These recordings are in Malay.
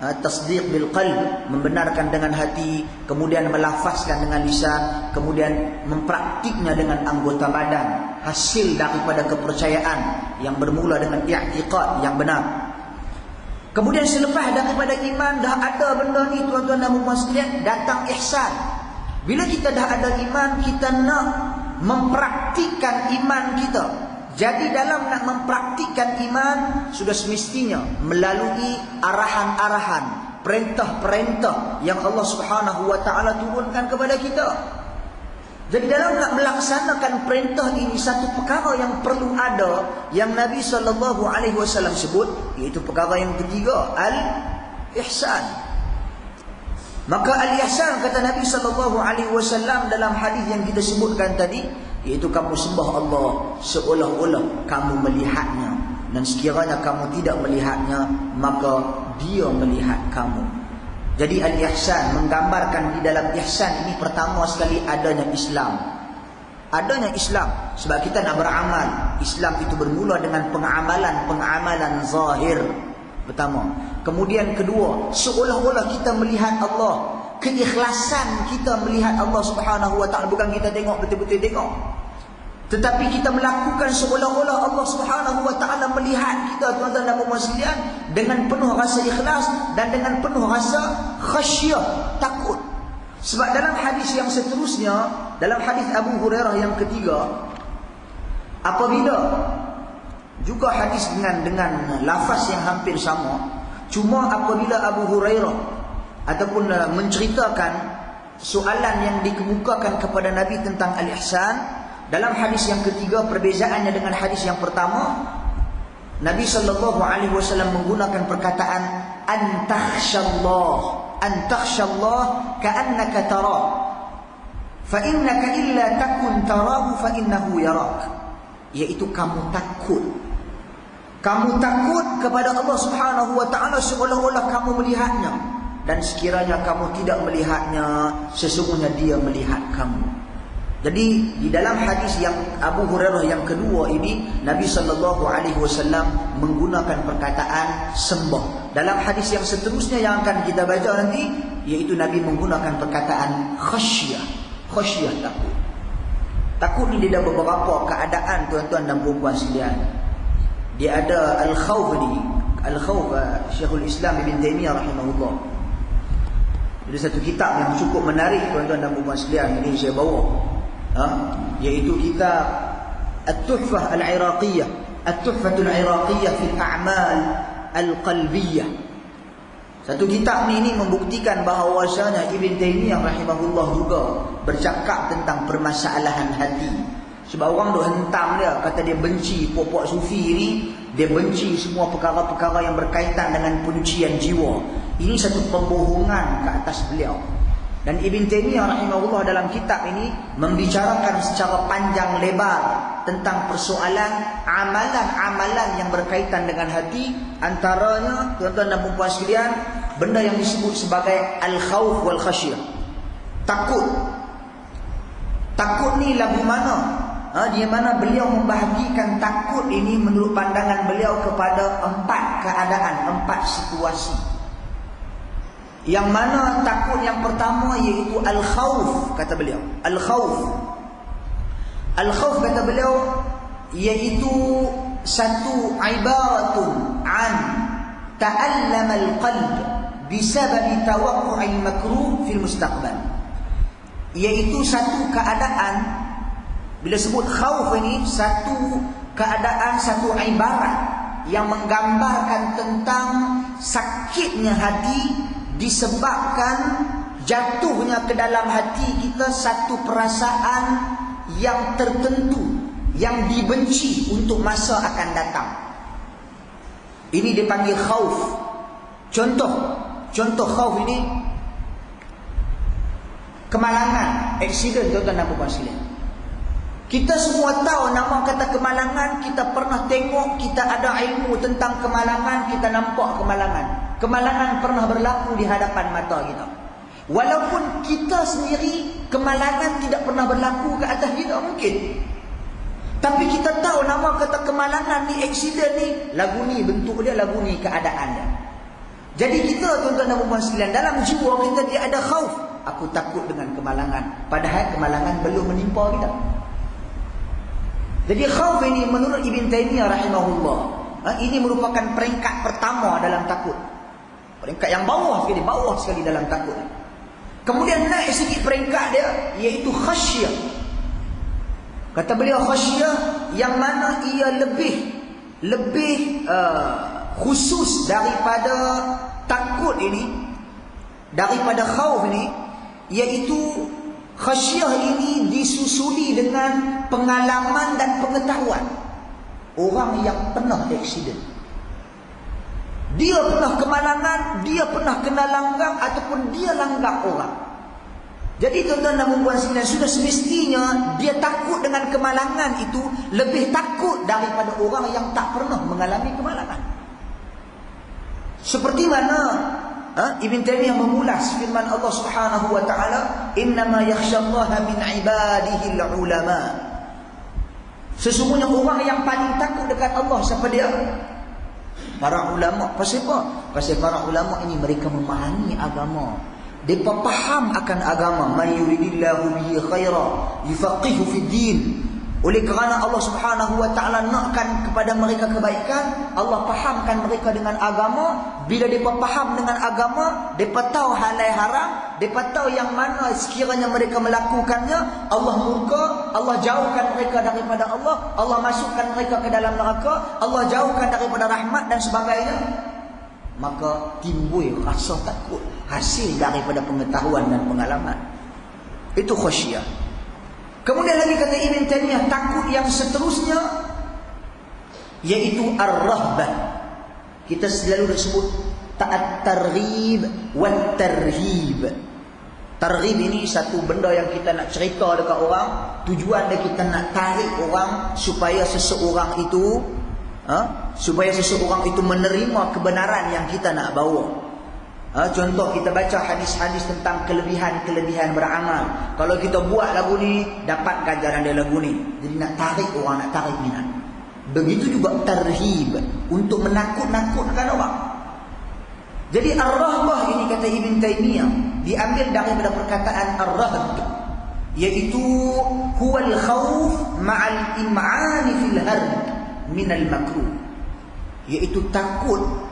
tasdiq bil qalb, membenarkan dengan hati, kemudian melafazkan dengan lisan, kemudian mempraktiknya dengan anggota badan, hasil daripada kepercayaan yang bermula dengan i'tiqad yang benar. Kemudian selepas daripada iman dah ada benda ni, tuan-tuan dan puan sekalian, datang ihsan. Bila kita dah ada iman, kita nak mempraktikkan iman kita. Jadi dalam nak mempraktikkan iman, sudah semestinya melalui arahan-arahan, perintah-perintah yang Allah Subhanahu wa taala turunkan kepada kita. Jadi dalam nak melaksanakan perintah ini, satu perkara yang perlu ada, yang Nabi SAW sebut, iaitu perkara yang ketiga, al-ihsan. Maka al-ihsan, kata Nabi SAW dalam hadis yang kita sebutkan tadi, iaitu kamu sembah Allah seolah-olah kamu melihatnya, dan sekiranya kamu tidak melihatnya, maka dia melihat kamu. Jadi al-ihsan menggambarkan di dalam ihsan ini pertama sekali adanya Islam. Adanya Islam, sebab kita nak beramal. Islam itu bermula dengan pengamalan zahir pertama. Kemudian kedua, seolah-olah kita melihat Allah. Keikhlasan kita melihat Allah Subhanahu wa taala, bukan kita tengok betul-betul tengok, tetapi kita melakukan seolah-olah Allah Subhanahu wa taala melihat kita, tuan-tuan dan puan sekalian, dengan penuh rasa ikhlas dan dengan penuh rasa khasyah, takut. Sebab dalam hadis yang seterusnya, dalam hadis Abu Hurairah yang ketiga, apabila juga hadis dengan lafaz yang hampir sama, cuma apabila Abu Hurairah ataupun menceritakan soalan yang dikemukakan kepada Nabi tentang al-ihsan, dalam hadis yang ketiga perbezaannya dengan hadis yang pertama, Nabi SAW menggunakan perkataan antakhshallah ka'annaka tarah, fa innaka illa takun tarahu fa innahu yarak. Iaitu kamu takut kepada Allah Subhanahu wa taala seolah-olah kamu melihatnya, dan sekiranya kamu tidak melihatnya, sesungguhnya dia melihat kamu. Jadi di dalam hadis yang Abu Hurairah yang kedua ini, Nabi SAW menggunakan perkataan sembah. Dalam hadis yang seterusnya yang akan kita baca nanti, iaitu Nabi menggunakan perkataan khasyah, takut. Takut ni dia ada beberapa keadaan, tuan-tuan dan puan-puan sekalian. Dia ada al-khawf ni, al-khawf, Syekhul Islam Ibn Taymiyah rahimahullah. Ada satu kitab yang cukup menarik, tuan-tuan dan puan sekalian, ini saya bawa, iaitu kitab At-Tuhfah Al-Iraqiyah, At-Tuhfatul Iraqiyah fi A'mal Al-Qalbiyah. Satu kitab ini membuktikan bahawasanya Ibn Taymiyah rahimahullah juga bercakap tentang permasalahan hati. Sebab orang duk hentam dia, kata dia benci pokok sufi ni, dia benci semua perkara-perkara yang berkaitan dengan penyucian jiwa. Ini satu pembohongan ke atas beliau. Dan Ibn Taymiyah rahimahullah dalam kitab ini membicarakan secara panjang lebar tentang persoalan amalan-amalan yang berkaitan dengan hati. Antaranya, tuan-tuan dan puan sekalian, benda yang disebut sebagai al-khawf wal khasyah. Takut ni lagu mana? Di mana beliau membahagikan takut ini menurut pandangan beliau kepada 4 keadaan, 4 situasi. Yang mana takut yang pertama iaitu al-khawf, kata beliau. Al-khawf kata beliau iaitu satu ibaratun an ta'allam al-qalb bisababi tawaqqu'il makruh fil mustaqbal. Iaitu satu keadaan, bila sebut khauf ini, satu keadaan, satu ibarat yang menggambarkan tentang sakitnya hati disebabkan jatuhnya ke dalam hati kita satu perasaan yang tertentu, yang dibenci untuk masa akan datang. Ini dipanggil khauf. Contoh khauf ini, kemalangan, aksiden, tuan-tuan dan puan sekalian. Kita semua tahu nama kata kemalangan, kita pernah tengok, kita ada ilmu tentang kemalangan, kita nampak kemalangan. Kemalangan pernah berlaku di hadapan mata kita. Walaupun kita sendiri, kemalangan tidak pernah berlaku ke atas kita mungkin. Tapi kita tahu nama kata kemalangan ni, aksiden ni, lagu ni bentuk dia, lagu ni keadaan dia. Jadi kita tuan-tuan dan puan sekalian, dalam jiwa kita dia ada khauf. Aku takut dengan kemalangan. Padahal kemalangan belum menimpa kita. Jadi khauf ini menurut Ibn Taymiyah rahimahullah, ini merupakan peringkat pertama dalam takut. Peringkat yang bawah sekali dalam takut. Kemudian naik sikit peringkat dia, iaitu khasyah. Kata beliau khasyah yang mana ia lebih khusus daripada takut ini, daripada khauf ini, iaitu khasyah ini disusuli dengan pengalaman dan pengetahuan orang yang pernah aksiden. Dia pernah kemalangan, dia pernah kena langgar, ataupun dia langgar orang. Jadi tuan-tuan dan puan sekalian, sudah semestinya dia takut dengan kemalangan itu lebih takut daripada orang yang tak pernah mengalami kemalangan. Seperti mana Ibn Taymiyah mengulas firman Allah Subhanahu wa taala, "Innama yakhsyallaha min ibadihi al-ulama." Sesungguhnya orang yang paling takut dekat Allah siapa dia? Para ulama. Pasal apa? Pasal para ulama ini mereka memahami agama. Mereka faham akan agama. Man yuridillahu bihi khaira yufaqihu fid din. Oleh kerana Allah Subhanahu wa taala nakkan kepada mereka kebaikan, Allah fahamkan mereka dengan agama. Bila mereka faham dengan agama, mereka tahu halal haram, mereka tahu yang mana sekiranya mereka melakukannya Allah murka, Allah jauhkan mereka daripada Allah, Allah masukkan mereka ke dalam neraka, Allah jauhkan daripada rahmat dan sebagainya. Maka timbul rasa takut hasil daripada pengetahuan dan pengalaman. Itu khasyah. Kemudian lagi kata Ibn Taymiyah, takut yang seterusnya iaitu ar-rahbah. Kita selalu disebut at-targhib wat-tarhib. Targhib ini satu benda yang kita nak cerita dekat orang, tujuan dia kita nak tarik orang supaya seseorang itu menerima kebenaran yang kita nak bawa. Contoh kita baca hadis-hadis tentang kelebihan-kelebihan beramal. Kalau kita buat lagu ni, dapat ganjaran dia lagu ni. Jadi nak tarik orang, nak tarik minat. Begitu juga tarhib, untuk menakut-nakutkan orang. Jadi ar-rahbah ini kata Ibn Taymiyah diambil daripada perkataan ar-rahb, iaitu huwal khawf ma'al im'ani fil harb minal makruh, iaitu takut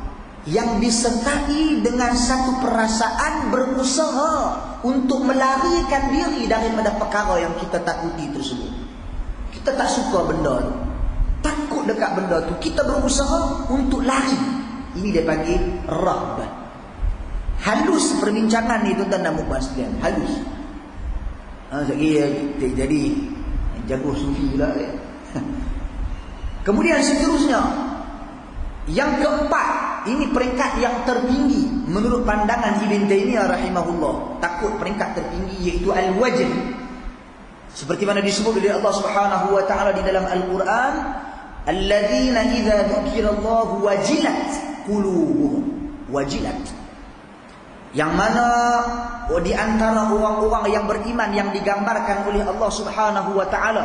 yang disertai dengan satu perasaan berusaha untuk melarikan diri daripada perkara yang kita takuti tersebut. Kita tak suka benda tu, takut dekat benda tu, kita berusaha untuk lari. Ini dia panggil rahbah. Halus perbincangan ni tuan-tuan dan puan sekalian, halus. Jadi jago sufi pula ya. Kemudian seterusnya, yang keempat, ini peringkat yang tertinggi menurut pandangan Ibn Taymiyah rahimahullah. Takut peringkat tertinggi iaitu al-wajl. Seperti mana disebut oleh Allah Subhanahu wa taala di dalam Al-Quran, alladzina idza dzukirallahu wajilat qulubuhum. Wajilat. Yang mana di antara orang-orang yang beriman yang digambarkan oleh Allah Subhanahu wa taala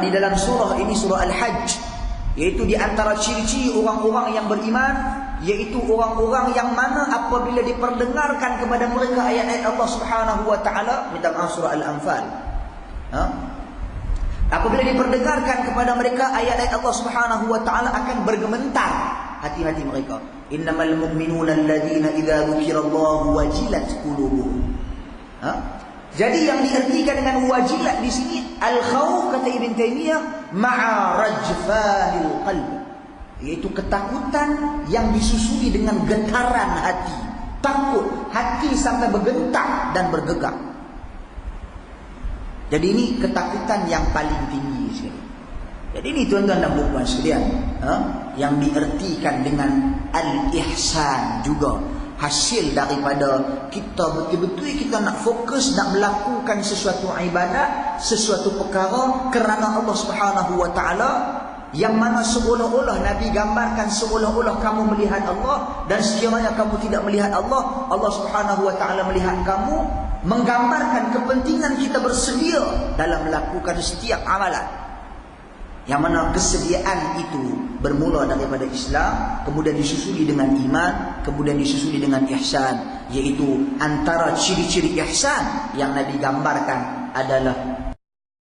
di dalam surah ini, surah Al-Hajj, iaitu di antara ciri-ciri orang-orang yang beriman, iaitu orang-orang yang mana apabila diperdengarkan kepada mereka ayat-ayat Allah Subhanahu wa taala, minta maaf surah Al-Anfal. Apabila diperdengarkan kepada mereka ayat-ayat Allah Subhanahu wa taala, akan bergementar hati-hati mereka. Innamal mu'minuna alladzina idza dzukirallahu wajilat qulubuhum. Jadi yang diartikan dengan wajilat di sini al-khawf kata Ibn Taymiyah ma'a rajfahil qalb, iaitu ketakutan yang disusuli dengan getaran hati. Takut hati sampai bergentar dan bergegar. Jadi ini ketakutan yang paling tinggi sekali. Jadi ini tuan-tuan dan puan sekalian, yang diartikan dengan al-ihsan juga. Hasil daripada kita betul-betul kita nak fokus, nak melakukan sesuatu ibadat, sesuatu perkara kerana Allah Subhanahu wa taala, yang mana seolah-olah Nabi gambarkan seolah-olah kamu melihat Allah, dan sekiranya kamu tidak melihat Allah, Allah Subhanahu wa taala melihat kamu, menggambarkan kepentingan kita bersedia dalam melakukan setiap amalan. Yang mana kesediaan itu bermula daripada Islam, kemudian disusuli dengan iman, kemudian disusuli dengan ihsan, yaitu antara ciri-ciri ihsan yang Nabi gambarkan adalah